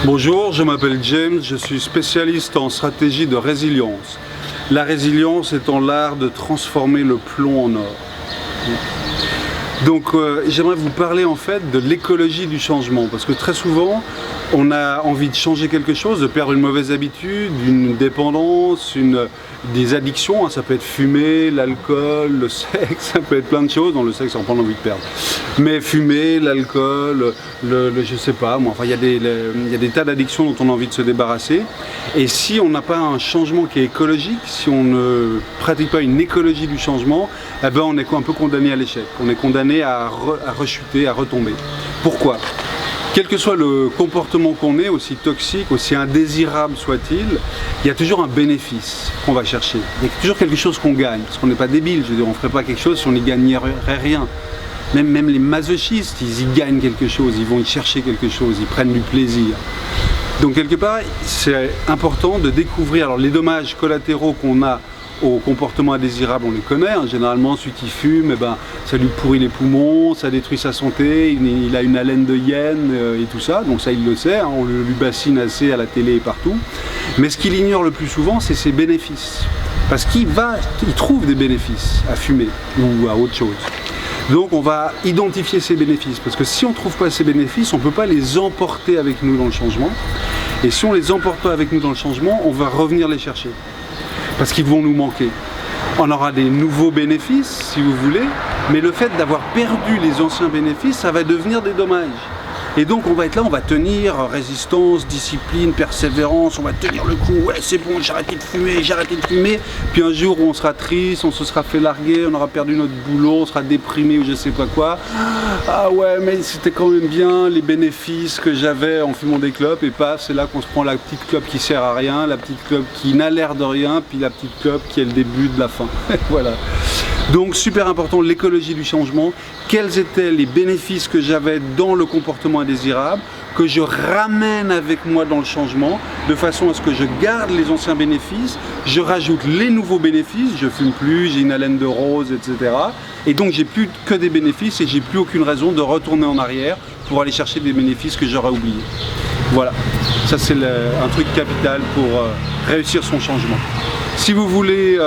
Bonjour, je m'appelle James, je suis spécialiste en stratégie de résilience. La résilience étant l'art de transformer le plomb en or. Donc j'aimerais vous parler en fait de l'écologie du changement, parce que très souvent on a envie de changer quelque chose, de perdre une mauvaise habitude, une dépendance, des addictions, ça peut être fumer, l'alcool, le sexe, ça peut être plein de choses. Non, le sexe on n'a pas envie de perdre, mais fumer, l'alcool, je sais pas moi, enfin il y a des tas d'addictions dont on a envie de se débarrasser, et si on n'a pas un changement qui est écologique, si on ne pratique pas une écologie du changement, eh ben on est un peu condamné à l'échec, on est condamné à rechuter, à retomber. Pourquoi ? Quel que soit le comportement qu'on ait, aussi toxique, aussi indésirable soit-il, il y a toujours un bénéfice qu'on va chercher. Il y a toujours quelque chose qu'on gagne, parce qu'on n'est pas débile, je veux dire, on ne ferait pas quelque chose si on n'y gagnerait rien. Même les masochistes, ils y gagnent quelque chose, ils vont y chercher quelque chose, ils prennent du plaisir. Donc quelque part, c'est important de découvrir alors, les dommages collatéraux qu'on a au comportement indésirable, on les connaît, hein. Généralement celui qui fume, ça lui pourrit les poumons, ça détruit sa santé, il a une haleine de hyène et tout ça, donc ça il le sait, hein. On lui bassine assez à la télé et partout. Mais ce qu'il ignore le plus souvent, c'est ses bénéfices. Parce qu'il trouve des bénéfices à fumer ou à autre chose. Donc on va identifier ces bénéfices, parce que si on ne trouve pas ces bénéfices, on ne peut pas les emporter avec nous dans le changement. Et si on ne les emporte pas avec nous dans le changement, on va revenir les chercher. Parce qu'ils vont nous manquer. On aura des nouveaux bénéfices, si vous voulez, mais le fait d'avoir perdu les anciens bénéfices, ça va devenir des dommages. Et donc on va être là, on va tenir résistance, discipline, persévérance, on va tenir le coup, ouais c'est bon, j'ai arrêté de fumer, puis un jour on sera triste, on se sera fait larguer, on aura perdu notre boulot, on sera déprimé ou je sais pas quoi. Ah ouais, mais c'était quand même bien les bénéfices que j'avais en fumant des clopes, et paf, c'est là qu'on se prend la petite clope qui sert à rien, la petite clope qui n'a l'air de rien, puis la petite clope qui est le début de la fin. Voilà. Donc super important, l'écologie du changement, quels étaient les bénéfices que j'avais dans le comportement indésirable, que je ramène avec moi dans le changement, de façon à ce que je garde les anciens bénéfices, je rajoute les nouveaux bénéfices, je fume plus, j'ai une haleine de rose, etc. Et donc j'ai plus que des bénéfices et j'ai plus aucune raison de retourner en arrière pour aller chercher des bénéfices que j'aurais oubliés. Voilà, ça c'est un truc capital pour réussir son changement. Si vous voulez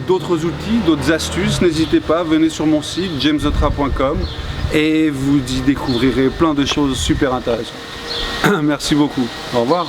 d'autres outils, d'autres astuces, n'hésitez pas, venez sur mon site jamesautra.com et vous y découvrirez plein de choses super intéressantes. Merci beaucoup, au revoir.